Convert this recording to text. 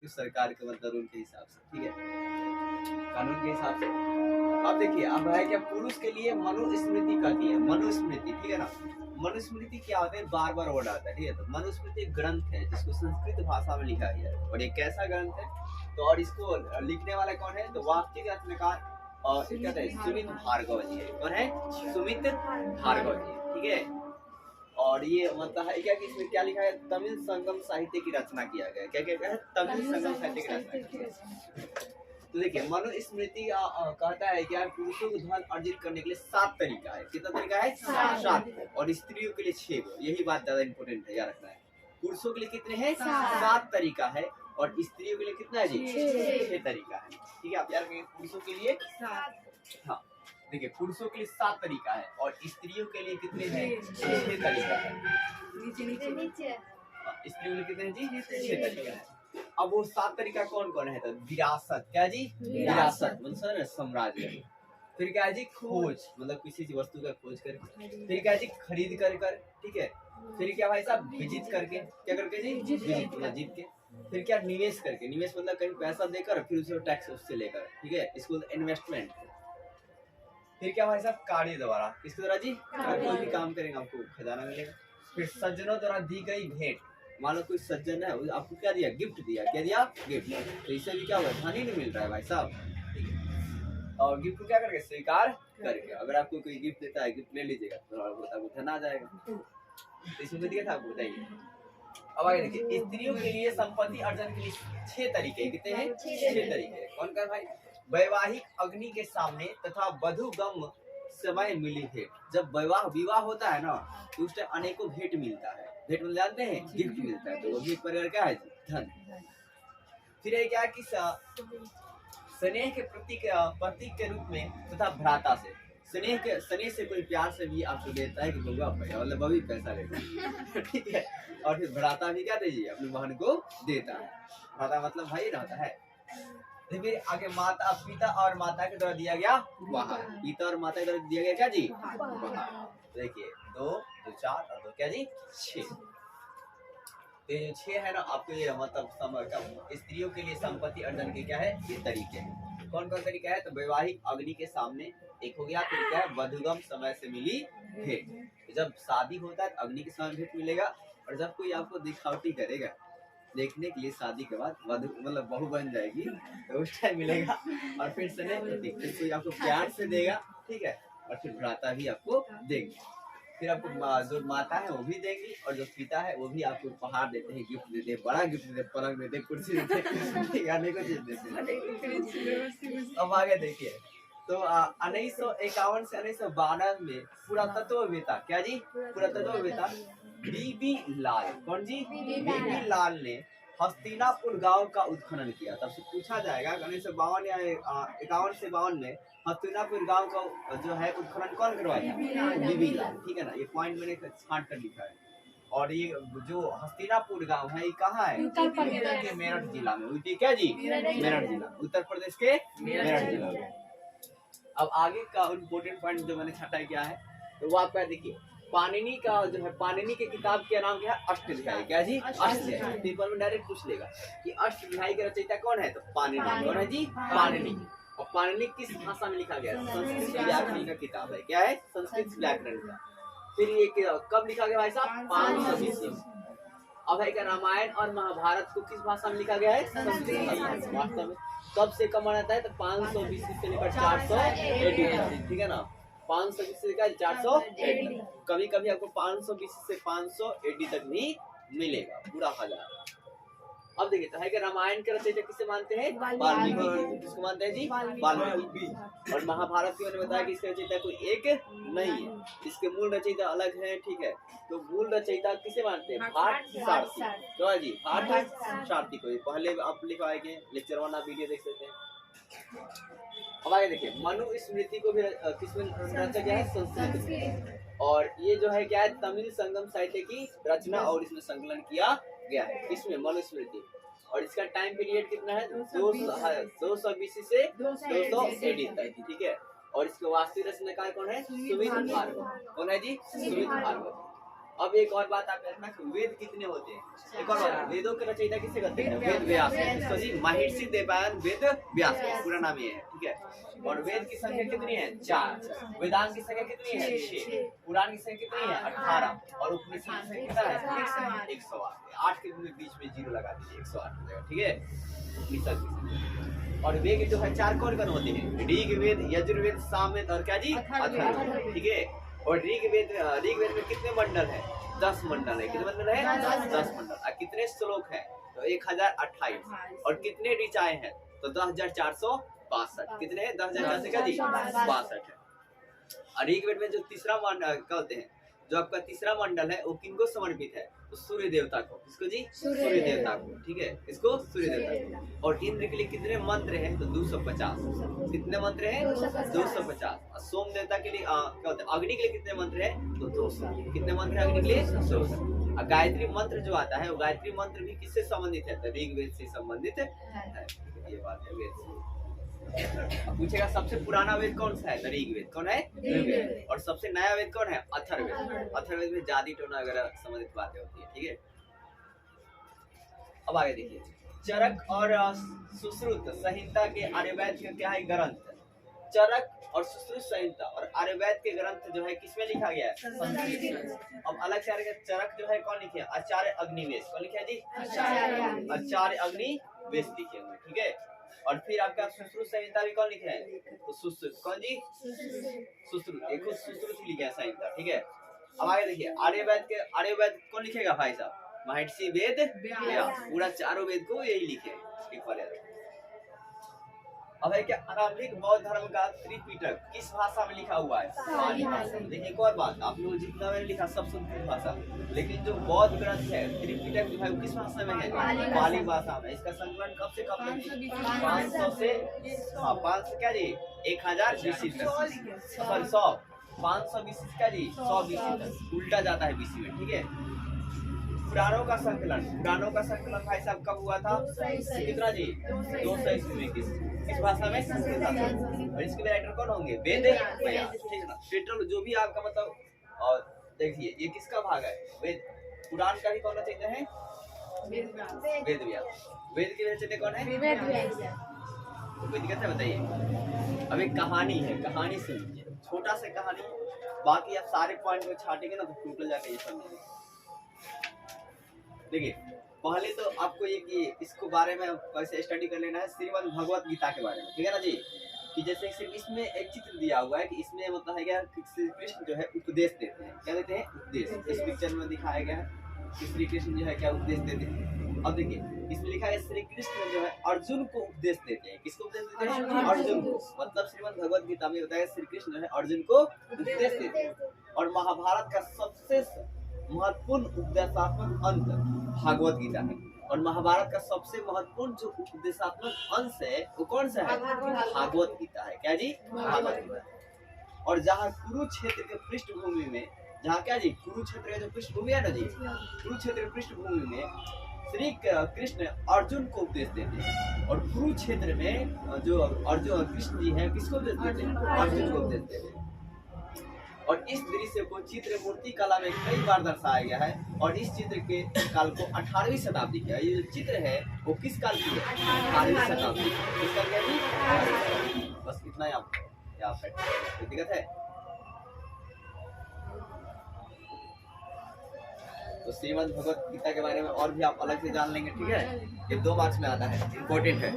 सरकार के मतलब रूल के हिसाब से, ठीक है, कानून के हिसाब से। अब देखिए, अब है क्या, पुरुष के लिए मनुस्मृति कहती है, मनुस्मृति, ठीक है ना। मनुस्मृति क्या होता है, बार बार वर्ड आता है, ठीक है। तो मनुस्मृति एक ग्रंथ है जिसको संस्कृत भाषा में लिखा गया है, और ये कैसा ग्रंथ है, तो और इसको लिखने वाला कौन है, तो वास्तविक रचनाकार और क्या कहते हैं, सुमित भार्गव जी है। कौन है, सुमित भार्गव जी, ठीक है। और ये मतलब है क्या कि इसमें क्या लिखा है, तमिल संगम साहित्य की रचना किया गया है। क्या क्या है, तमिल संगम साहित्य की रचना की है। तो देखिए, मनुस्मृति कहता है क्या, पुरुषों को धन अर्जित करने के लिए 7 तरीका है। कितना तरीका है, 7, और स्त्रियों के लिए 6। यही बात ज्यादा इंपॉर्टेंट है, याद रखना है। पुरुषों के लिए कितने हैं, 7 तरीका है, और स्त्रियों के लिए कितना है जी, 6 तरीका है, ठीक है। आप याद रखेंगे, पुरुषों के लिए 7, हाँ देखिए, पुरुषों के लिए 7 तरीका है, और स्त्रियों के लिए कितने हैं, 6 तरीका है। स्त्रियों के लिए कितने हैं जी, 6 तरीका है। अब वो 7 तरीका कौन कौन है, तो विरासत, क्या जी, विरासत मतलब साम्राज्य। फिर क्या है जी, खोज, मतलब किसी चीज वस्तु का खोज कर। फिर क्या है जी, खरीद कर, ठीक है। फिर क्या भाई साहब, विजिट करके, क्या करके जी, विजिट मतलब जीत के। फिर क्या, निवेश करके, निवेश मतलब कहीं पैसा देकर फिर उसे टैक्स उससे लेकर, ठीक है, इसको इन्वेस्टमेंट। फिर क्या भाई साहब, कार्य द्वारा, किसके द्वारा जी, कोई भी काम करेंगे आपको खजाना मिलेगा। फिर सज्जनों द्वारा दी गई भेंट, मान लो कोई सज्जन है, आपको क्या दिया, गिफ्ट दिया, क्या दिया, गिफ्ट, तो इससे भी क्या हुआ, धन ही नहीं मिल रहा है भाई साहब, ठीक है। और गिफ्ट को क्या करके, स्वीकार करके। अगर आपको कोई गिफ्ट देता है, गिफ्ट ले लीजिएगा, तो आपको धन आ जाएगा। तो इसमें दिया था आपको, बताइए। अब आगे देखिए, स्त्रियों के लिए संपत्ति अर्जन के लिए 6 तरीके, कितने हैं, 6 तरीके। कौन कर भाई, वैवाहिक अग्नि के सामने तथा वधुगम समय मिली भेंट। जब विवाह होता है ना, तो उस टाइम अनेकों भेंट मिलता है। भेंट मिल जाते हैं, गिफ्ट मिलता है, तो वो भी एक प्रकार क्या है, धन। फिर ये क्या है कि स्नेह के प्रतीक के रूप में तथा भ्राता से, स्नेह से कोई प्यार से भी आपको देता है कि बउआ मतलब अभी पैसा लेता है ठीक है। और फिर भ्राता भी क्या दीजिए, अपनी बहन को देता है। भ्राता मतलब भाई रहता है। फिर आगे माता, पिता और माता के द्वारा दिया गया उपहार। पिता और माता के द्वारा दिया गया क्या जी, उपहार। देखिए, 2 तो 4 और 2 क्या जी, 6। तो ये 6 है ना, आपको ये मतलब स्त्रियों के लिए संपत्ति अर्जन के क्या है, ये तरीके हैं। कौन कौन तरीका है, तो वैवाहिक अग्नि के सामने एक हो गया। फिर क्या है, वधुगम समय से मिली भेंट। जब शादी होता है, अग्नि के समय भेंट मिलेगा। और जब कोई आपको दिखावटी करेगा, देखने के लिए शादी के बाद वधु मतलब बहू बन जाएगी, तो उस टाइम मिलेगा। और फिर स्नेह प्रतीक, फिर कोई आपको प्यार से देगा, ठीक है। और फिर भ्राता भी आपको देंगे। फिर आपको जो माता है वो भी देंगी, और जो पिता है वो भी आपको उपहार देते हैं, गिफ्ट देते हैं, बड़ा गिफ्ट देते हैं, पलंग देते हैं, कुर्सी देते हैं, अनेकों चीज देते हैं। अब आगे देखिए, तो 1951 से 1952 में पुरातत्ववेत्ता, क्या जी, पुरातत्ववेत्ता बीबी लाल, कौन जी, बीबी लाल ने हस्तिनापुर गांव का उत्खनन किया। तब से पूछा जाएगा 1952 या 51 से 52 में हस्तिनापुर गांव का जो है उत्खनन कौन करवाया, बीबी लाल, ठीक है ना। ये पॉइंट मैंने छांट कर लिखा है। और ये जो हस्तिनापुर गांव है, ये कहाँ है, उत्तर प्रदेश के मेरठ जिला में, क्या जी, मेरठ जिला, उत्तर प्रदेश के मेरठ जिला में। अब आगे का इम्पोर्टेंट पॉइंट जो मैंने छाटा किया है, तो वो आपका देखिए, पाणिनि का जो है, पाणिनि के किताब का नाम क्या है, अष्टध्यायी, क्या जी, अष्टध्यायी। पेपर में डायरेक्ट पूछ लेगा कि अष्टध्यायी का रचयिता कौन है, तो पाणिनि। कौन है जी, पाणिनि। और पाणिनि किस भाषा में लिखा गया, संस्कृत व्याकरण का किताब है, क्या है, संस्कृत व्याकरण का। फिर ये कब लिखा गया भाई साहब, 520 में। अब है क्या, रामायण और महाभारत को किस भाषा में लिखा गया है, संस्कृत भाषा। वास्तव में कब से कम आता है, तो 520 से लेकर 400 AD, ठीक है ना। 520 से लेकर 400 AD, कभी कभी आपको 520 से 500 AD तक भी मिलेगा, पूरा 1000। अब देखिए, तो है कि रामायण के रचयिता किसे मानते हैं, वाल्मीकि। किसको मानते हैं जी, वाल्मीकि। और महाभारत की मैंने बताया कि इसका रचयिता कोई एक नहीं है, इसके मूल रचयिता अलग है, ठीक है। तो मूल रचयिता किसे मानते हैं, भाट तो जी, भाट सारथी को। पहले आप लिखवाएंगे, लेक्चर 1 आप वीडियो देख सकते हैं। अब आगे देखिए, मनुस्मृति को भी किसमें रचा गया है, संस्कृत में। और ये जो है क्या है, तमिल संगम साहित्य की रचना और इसमें संकलन किया गया है, इसमें मनुस्मृति। और इसका टाइम पीरियड कितना है, 200 BC से 200 AD तक, ठीक है। और इसके वास्तविक रचनाकार कौन है, सुमित भार्गव। कौन है जी, सुमित भार्गव। अब एक और बात आप रखना कि वेद कितने होते हैं। एक और बात, वेदों की रचयिता किससे करते हैं? वेद व्यास। इसको जी महर्षि देवयान वेद व्यास, पूरा नाम ये है, ठीक है। और वेद की संख्या कितनी है? 4। वेदांत की संख्या कितनी है? 6। पुराण की संख्या कितनी है? 18। और उपनिषद की संख्या कितना है? 108। 8 के बीच में 0 लगा दीजिए, 108 हो जाएगा, ठीक है। उपनिषद की संख्या। और वेद जो है 4 कौन कौन होते हैं? ऋग्वेद, यजुर्वेद, सामवेद और क्या जी? अथर्ववेद, ठीक है। और ऋग्वेद में कितने मंडल है? 10 मंडल है। कितने मंडल है? 10 मंडल। और कितने श्लोक है? तो 1028। और कितने ऋचाएं हैं? तो 10,462। कितने हैं? 10,462 है। और ऋग्वेद में जो तीसरा मंडल कहते हैं, जो आपका तीसरा मंडल है वो किनको समर्पित है? तो सूर्य देवता को। किसको जी? सूर्य देवता को, ठीक है। इसको सूर्य देवता को। और इंद्र के लिए कितने मंत्र हैं? तो 250। कितने मंत्र हैं? 250। और सोम देवता के लिए क्या होता है? अग्नि के लिए कितने मंत्र हैं? तो 200। कितने मंत्र हैं अग्नि के लिए? 200। और गायत्री मंत्र जो आता है वो गायत्री मंत्र भी किससे संबंधित है? तो ऋग्वेद से संबंधित है। ये बात है वेद से। अब पूछेगा सबसे पुराना वेद कौन सा है? तो ऋग्वेद। कौन है? ऋग्वेद। और सबसे नया वेद कौन है? अथर्ववेद। अथर्ववेद में जाति टोना वगैरह संबंधित बातें होती है, ठीक है। अब आगे देखिए, चरक और सुश्रुत संहिता के आर्यवैद के क्या है ग्रंथ? चरक और सुश्रुत संहिता और आर्यवैद के ग्रंथ जो है किसमें लिखा गया है? संस्कृत में। अब अलग से आगे चरक जो है कौन लिखे? आचार्य अग्निवेश। कौन लिखे जी? आचार्य अग्निवेश लिखे हुए, ठीक है। और फिर आपका सुश्रुत संहिता भी कौन लिखे हैं? तो सुश्रुत। कौन जी? सुश्रुत। एक सुश्रुत लिखे है संहिता, ठीक है। अब आगे देखिए, आर्यवैद कौन लिखेगा भाई साहब? महर्षि वेद व्यास। पूरा चारों वेद को यही लिखे एक बार। अब है क्या, आरंभिक बौद्ध धर्म का त्रिपिटक किस भाषा में लिखा हुआ है? पाली भाषा में। देखिए एक और बात, आप लोग जितना मैंने लिखा सब संस्कृत भाषा, लेकिन जो बौद्ध ग्रंथ है त्रिपिटक जो है वो किस भाषा में है? पाली भाषा में। इसका संकलन कब से कब तक? 500 से 500 क्या जी? 1000 BC तक। सॉरी 100 500 BC क्या जी? 100 BC तक उल्टा जाता है BC में, ठीक है। पुराणों का संकलन भाई साहब कब हुआ था? कितना जी? 200 ईस्वी में। किस भाषा में? संस्कृत भाषा में। और इसके राइटर कौन होंगे? वेद व्यास, ठीक है ना। पेट्रोल जो भी आपका मतलब, और देखिए ये किसका भाग है? वेद। पुराण का भी कौन रचयिता है? वेद व्यास। वेद के रचयिता कौन है? कोई दिक्कत है बताइए। अब एक कहानी है, कहानी सुनिए, छोटा सा कहानी, बाकी आप सारे पॉइंट को छाटेंगे ना तो टोटल जाके ये समझेंगे। देखिए पहले तो आपको ये कि इसको बारे में कैसे स्टडी कर लेना है, श्रीमद् भगवत गीता के बारे में, ठीक है ना जी। कि जैसे सिर्फ इसमें एक चित्र दिया हुआ है कि इसमें मतलब है क्या, श्री कृष्ण जो है उपदेश देते हैं। क्या देते हैं? उपदेश। इस पिक्चर में दिखाया गया है कि श्री कृष्ण जो है क्या उपदेश देते हैं। अब देखिए इसमें लिखा है श्री कृष्ण जो है अर्जुन को उपदेश देते हैं। किसको उपदेश देते हैं? अर्जुन को। मतलब श्रीमद् भगवत गीता में बताया श्री कृष्ण जो है अर्जुन को उपदेश देते हैं। और महाभारत का सबसे महत्वपूर्ण उपदेशात्मक अंत भागवत गीता है। और महाभारत का सबसे महत्वपूर्ण जो उपदेशात्मक अंश है वो कौन सा है? भागवत गीता है। क्या जी? भागवत गीता। और जहाँ कुरुक्षेत्र के पृष्ठभूमि में, जहाँ क्या जी कुरुक्षेत्र का जो पृष्ठभूमि है ना जी, कुरुक्षेत्र की पृष्ठभूमि में श्री कृष्ण अर्जुन को उपदेश देते हैं। और कुरुक्षेत्र में जो अर्जुन कृष्ण जी हैं किसको उपदेश देते हैं? अर्जुन को उपदेश देते हैं। और इस दृश्य को चित्र मूर्ति कला में कई बार दर्शाया गया है। और इस चित्र के काल को 18वीं शताब्दी का, ये जो चित्र है वो किस काल की है? 18वीं शताब्दी। किस काल की? बस इतना ही आप कोई दिक्कत है? तो श्रीमद् भगवत गीता के बारे में और भी आप अलग से जान लेंगे, ठीक है। ये 2 मार्क्स में आता है, इम्पोर्टेंट है।